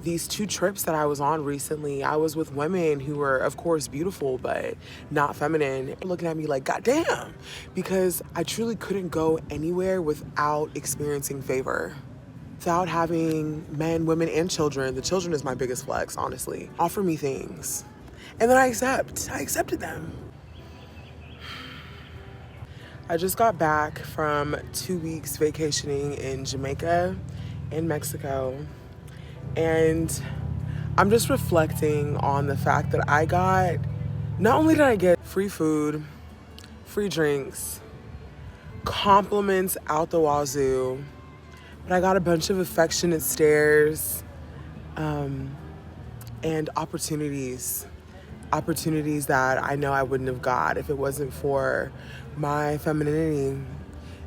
these 2 trips that I was on recently, I was with women who were, of course, beautiful, but not feminine, looking at me like, God damn, because I truly couldn't go anywhere without experiencing favor. Without having men, women, and children, the children is my biggest flex, honestly, offer me things. And then I accepted them. I just got back from 2 weeks vacationing in Jamaica and Mexico. And I'm just reflecting on the fact that not only did I get free food, free drinks, compliments out the wazoo, but I got a bunch of affectionate stares, and opportunities that I know I wouldn't have got if it wasn't for my femininity,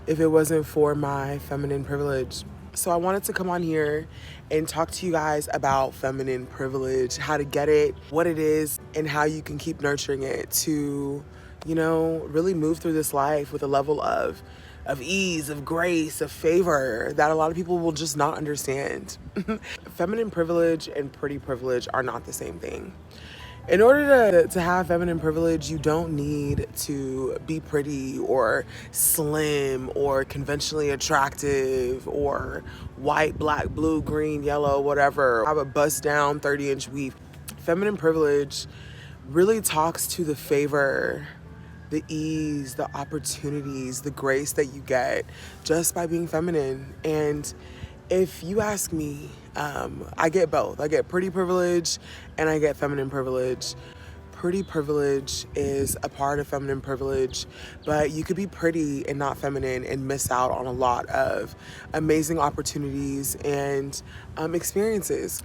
if it wasn't for my feminine privilege. So I wanted to come on here and talk to you guys about feminine privilege, how to get it, what it is, and how you can keep nurturing it to, really move through this life with a level of ease, of grace, of favor that a lot of people will just not understand. Feminine privilege and pretty privilege are not the same thing. In order to have feminine privilege, you don't need to be pretty or slim or conventionally attractive or white, black, blue, green, yellow, whatever. Have a bust down 30-inch weave. Feminine privilege really talks to the favor, the ease, the opportunities, the grace that you get just by being feminine. And if you ask me, I get both. I get pretty privilege and I get feminine privilege. Pretty privilege is a part of feminine privilege, but you could be pretty and not feminine and miss out on a lot of amazing opportunities and experiences.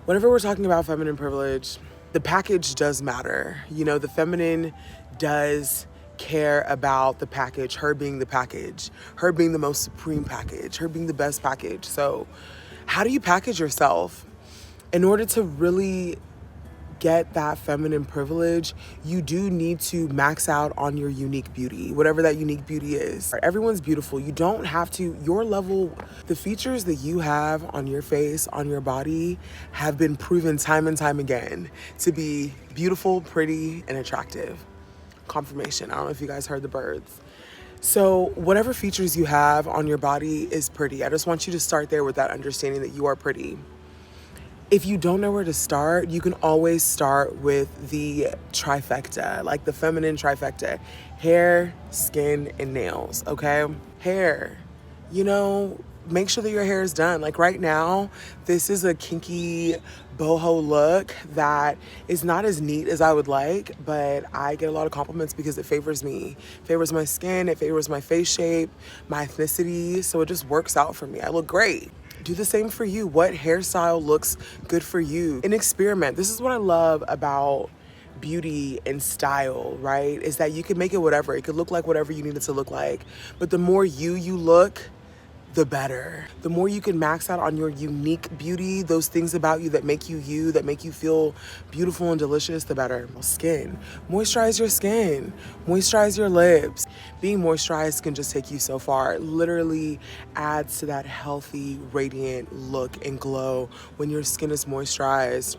Whenever we're talking about feminine privilege, the package does matter. The feminine does care about the package, her being the package, her being the most supreme package, her being the best package. So how do you package yourself? In order to really get that feminine privilege, you do need to max out on your unique beauty, whatever that unique beauty is. Everyone's beautiful. You don't have to, your level, the features that you have on your face, on your body, have been proven time and time again to be beautiful, pretty, and attractive. Confirmation. I don't know if you guys heard the birds. So whatever features you have on your body is pretty. I just want you to start there with that understanding that you are pretty. If you don't know where to start, you can always start with the trifecta, like the feminine trifecta: hair, skin, and nails, okay? Hair, make sure that your hair is done. Like right now, this is a kinky boho look that is not as neat as I would like, but I get a lot of compliments because it favors me. It favors my skin, it favors my face shape, my ethnicity, so it just works out for me. I look great. Do the same for you. What hairstyle looks good for you? An experiment. This is what I love about beauty and style, right? Is that you can make it whatever. It could look like whatever you need it to look like. But the more you look, the better. The more you can max out on your unique beauty, those things about you, that make you, that make you feel beautiful and delicious, the better. Skin. Moisturize your skin. Moisturize your lips. Being moisturized can just take you so far. It literally adds to that healthy, radiant look and glow when your skin is moisturized.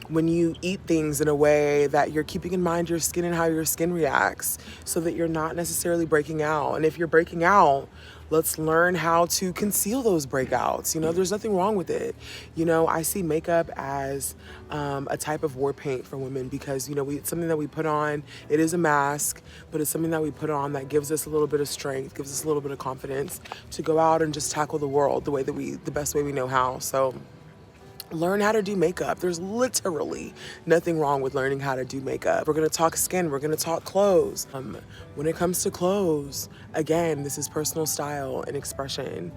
When you eat things in a way that you're keeping in mind your skin and how your skin reacts, so that you're not necessarily breaking out. And if you're breaking out, let's learn how to conceal those breakouts. There's nothing wrong with it. I see makeup as a type of war paint for women because, it's something that we put on. It is a mask, but it's something that we put on that gives us a little bit of strength, gives us a little bit of confidence to go out and just tackle the world the best way we know how. So learn how to do makeup. There's literally nothing wrong with learning how to do makeup. We're gonna talk skin, we're gonna talk clothes. When it comes to clothes, again, this is personal style and expression.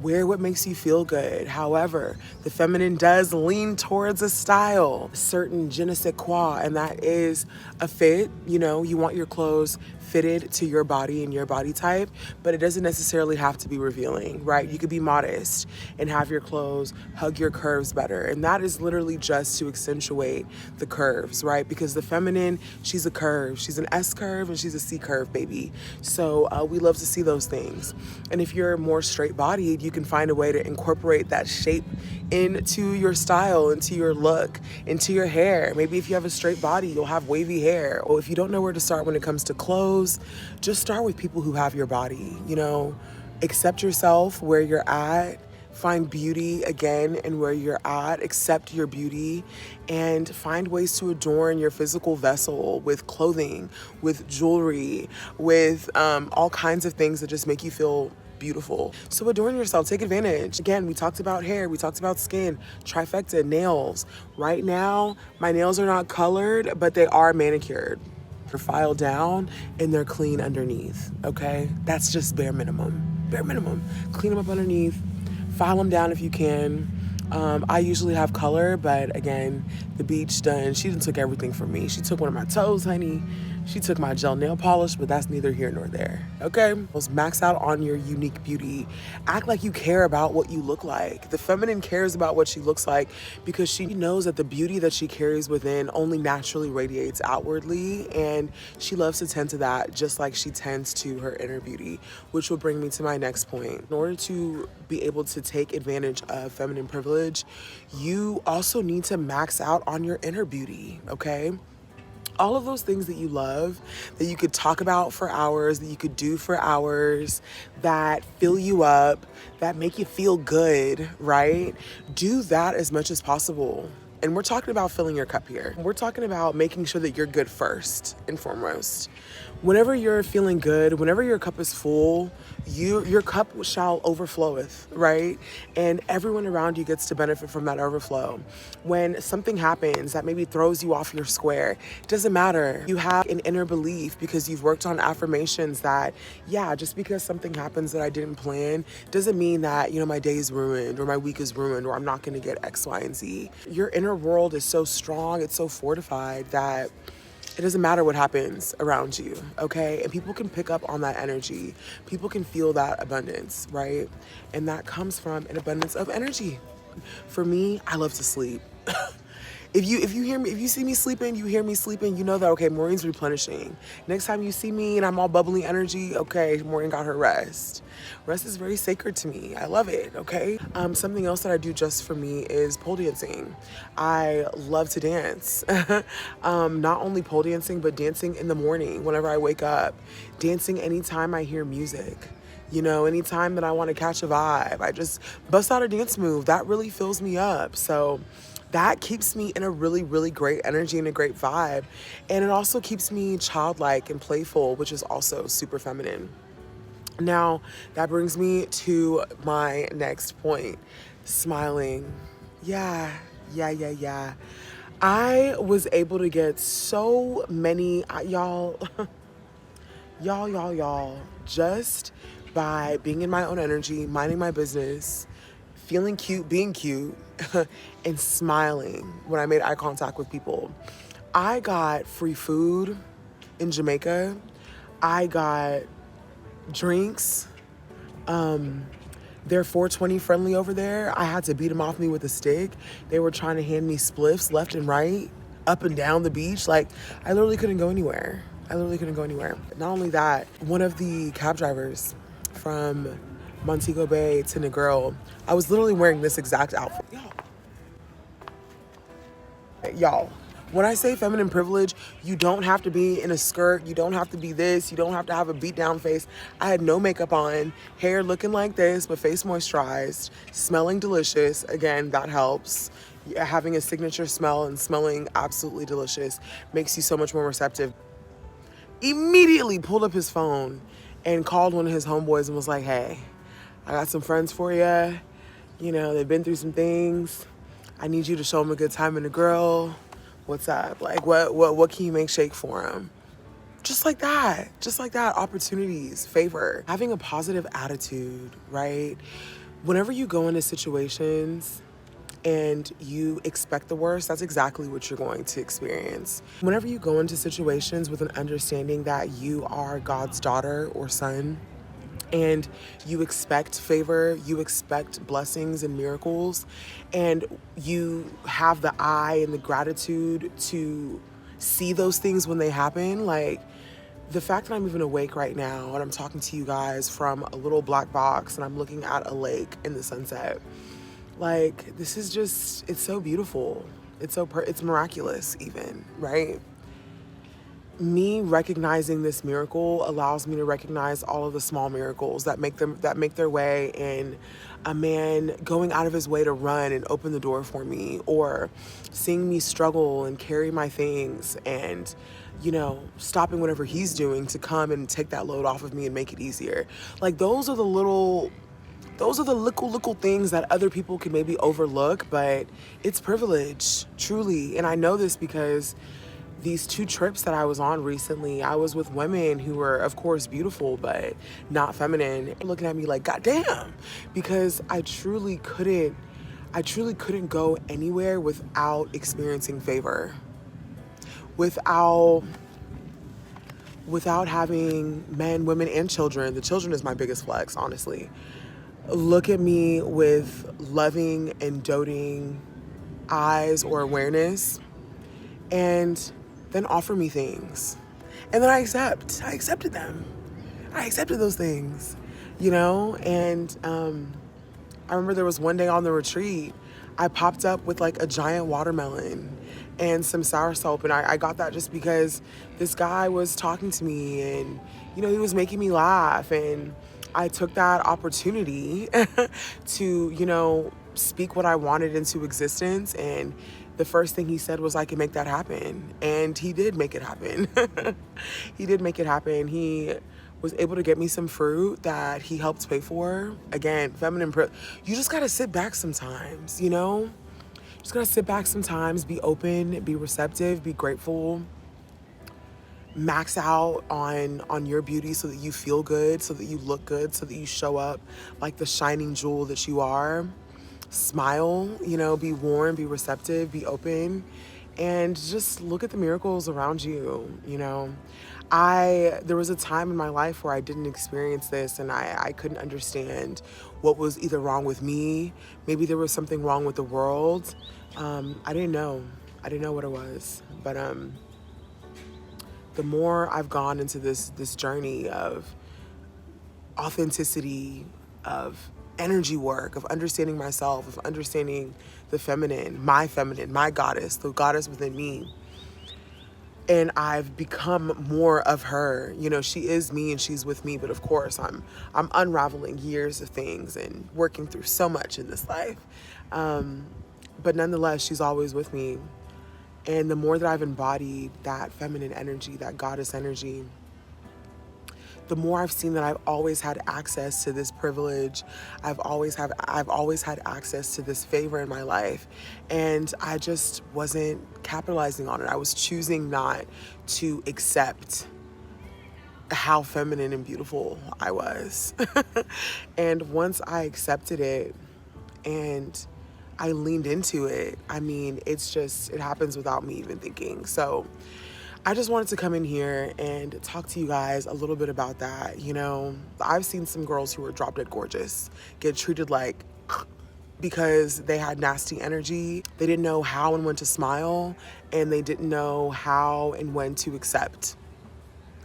Wear what makes you feel good. However, the feminine does lean towards a style, a certain je ne sais quoi, and that is a fit. You want your clothes fitted to your body and your body type, but it doesn't necessarily have to be revealing, right? You could be modest and have your clothes hug your curves better. And that is literally just to accentuate the curves, right? Because the feminine, she's a curve. She's an S curve and she's a C curve, baby. So we love to see those things. And if you're more straight bodied, you can find a way to incorporate that shape into your style, into your look, into your hair. Maybe if you have a straight body, you'll have wavy hair. Or if you don't know where to start when it comes to clothes, just start with people who have your body, you know. Accept yourself where you're at. Find beauty again in where you're at. Accept your beauty and find ways to adorn your physical vessel with clothing, with jewelry, with all kinds of things that just make you feel beautiful. So adorn yourself, take advantage. Again, we talked about hair, we talked about skin, trifecta, nails. Right now, my nails are not colored, but they are manicured. They're filed down and they're clean underneath, okay? That's just bare minimum. Bare minimum. Clean them up underneath. File them down if you can. I usually have color, but again, the beach she done took everything from me. She took one of my toes, honey. She took my gel nail polish, but that's neither here nor there, okay? Let's max out on your unique beauty. Act like you care about what you look like. The feminine cares about what she looks like because she knows that the beauty that she carries within only naturally radiates outwardly, and she loves to tend to that just like she tends to her inner beauty, which will bring me to my next point. In order to be able to take advantage of feminine privilege, you also need to max out on your inner beauty, okay? All of those things that you love, that you could talk about for hours, that you could do for hours, that fill you up, that make you feel good, right? Do that as much as possible. And we're talking about filling your cup here. We're talking about making sure that you're good first and foremost. Whenever you're feeling good, whenever your cup is full, your cup shall overfloweth, right? And everyone around you gets to benefit from that overflow. When something happens that maybe throws you off your square, it doesn't matter. You have an inner belief because you've worked on affirmations that, yeah, just because something happens that I didn't plan doesn't mean that, you know, my day is ruined or my week is ruined or I'm not going to get X, Y, and Z. Your inner world is so strong, it's so fortified that it doesn't matter what happens around you, okay? And people can pick up on that energy. People can feel that abundance, right? And that comes from an abundance of energy. For me, I love to sleep. If you see me sleeping, you hear me sleeping, you know that, okay, Maureen's replenishing. Next time you see me and I'm all bubbly energy, okay, Maureen got her rest. Rest is very sacred to me. I love it, okay? Something else that I do just for me is pole dancing. I love to dance. Not only pole dancing, but dancing in the morning whenever I wake up. Dancing anytime I hear music. You know, anytime that I want to catch a vibe, I just bust out a dance move. That really fills me up. So that keeps me in a really, really great energy and a great vibe. And it also keeps me childlike and playful, which is also super feminine. Now, that brings me to my next point, smiling. Yeah. I was able to get so many, y'all, just by being in my own energy, minding my business, feeling cute, being cute, and smiling when I made eye contact with people. I got free food in Jamaica. I got drinks. They're 420 friendly over there. I had to beat them off me with a stick. They were trying to hand me spliffs left and right, up and down the beach. Like, I literally couldn't go anywhere. Not only that, one of the cab drivers from Montego Bay to Negril, I was literally wearing this exact outfit. Y'all, when I say feminine privilege, you don't have to be in a skirt, you don't have to be this, you don't have to have a beat down face. I had no makeup on, hair looking like this, but face moisturized, smelling delicious. Again, that helps. Having a signature smell and smelling absolutely delicious makes you so much more receptive. Immediately pulled up his phone and called one of his homeboys and was like, hey, I got some friends for you. You know, they've been through some things. I need you to show them a good time in the grill. What's up? Like, what can you make shake for them? Just like that, opportunities, favor. Having a positive attitude, right? Whenever you go into situations and you expect the worst, that's exactly what you're going to experience. Whenever you go into situations with an understanding that you are God's daughter or son, and you expect favor, you expect blessings and miracles, and you have the eye and the gratitude to see those things when they happen, like, The fact that I'm even awake right now and I'm talking to you guys from a little black box and I'm looking at a lake in the sunset, like, this is just, it's so beautiful. It's miraculous even, right? Me recognizing this miracle allows me to recognize all of the small miracles that make their way in a man going out of his way to run and open the door for me, or seeing me struggle and carry my things and, you know, stopping whatever he's doing to come and take that load off of me and make it easier. Like, those are the little things that other people can maybe overlook, but it's privilege, truly. And I know this because these 2 trips that I was on recently, I was with women who were, of course, beautiful, but not feminine, looking at me like, God damn, because I truly couldn't go anywhere without experiencing favor, without having men, women, and children. The children is my biggest flex, honestly. Look at me with loving and doting eyes or awareness, and then offer me things. And then I accepted them. I accepted those things, you know? And I remember there was one day on the retreat, I popped up with like a giant watermelon and some sour soap. And I got that just because this guy was talking to me and, you know, he was making me laugh. And I took that opportunity to, you know, speak what I wanted into existence. And the first thing he said was, I can make that happen. And he did make it happen. He did make it happen. He was able to get me some fruit that he helped pay for. Again, you just gotta sit back sometimes, you know? Just gotta sit back sometimes, be open, be receptive, be grateful. Max out on your beauty so that you feel good, so that you look good, so that you show up like the shining jewel that you are. Smile, you know, be warm, be receptive, be open, and just look at the miracles around you, you know. There was a time in my life where I didn't experience this, and I couldn't understand what was either wrong with me. Maybe there was something wrong with the world. I didn't know what it was. But the more I've gone into this journey of authenticity, of energy work, of understanding myself, of understanding the feminine, my goddess, the goddess within me, and I've become more of her. You know, she is me and she's with me, but of course I'm unraveling years of things and working through so much in this life. But nonetheless, she's always with me. And the more that I've embodied that feminine energy, that goddess energy, the more I've seen that I've always had access to this privilege. I've always had access to this favor in my life. And I just wasn't capitalizing on it. I was choosing not to accept how feminine and beautiful I was. And once I accepted it and I leaned into it, I mean, it happens without me even thinking. So I just wanted to come in here and talk to you guys a little bit about that. You know, I've seen some girls who are drop dead gorgeous get treated like because they had nasty energy. They didn't know how and when to smile, and they didn't know how and when to accept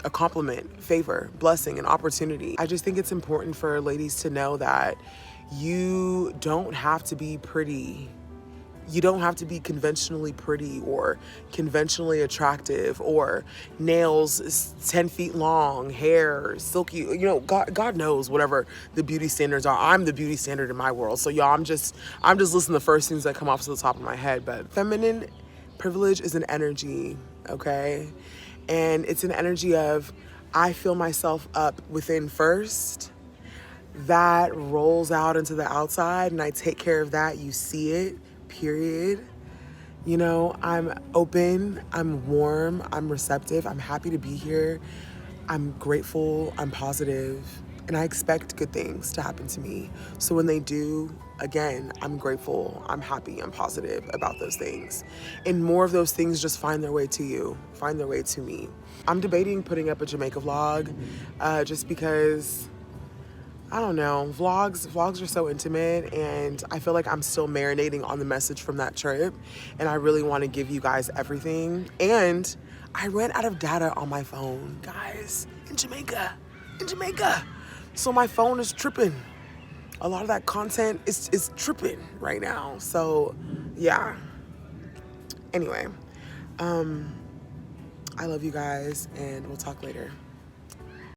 a compliment, favor, blessing, an opportunity. I just think it's important for ladies to know that you don't have to be pretty. You don't have to be conventionally pretty or conventionally attractive, or nails 10 feet long, hair silky. You know, God knows whatever the beauty standards are. I'm the beauty standard in my world. So y'all, I'm just listening to the first things that come off to the top of my head. But feminine privilege is an energy, okay? And it's an energy of, I fill myself up within first. That rolls out into the outside, and I take care of that. You see it. Period. You know, I'm open, I'm warm, I'm receptive, I'm happy to be here, I'm grateful, I'm positive, and I expect good things to happen to me. So when they do, again, I'm grateful, I'm happy, I'm positive about those things. And more of those things just find their way to you, find their way to me. I'm debating putting up a Jamaica vlog just because I don't know, vlogs are so intimate, and I feel like I'm still marinating on the message from that trip, and I really want to give you guys everything. And I ran out of data on my phone, guys, in Jamaica. So my phone is tripping. A lot of that content is tripping right now. So yeah. Anyway, I love you guys, and we'll talk later.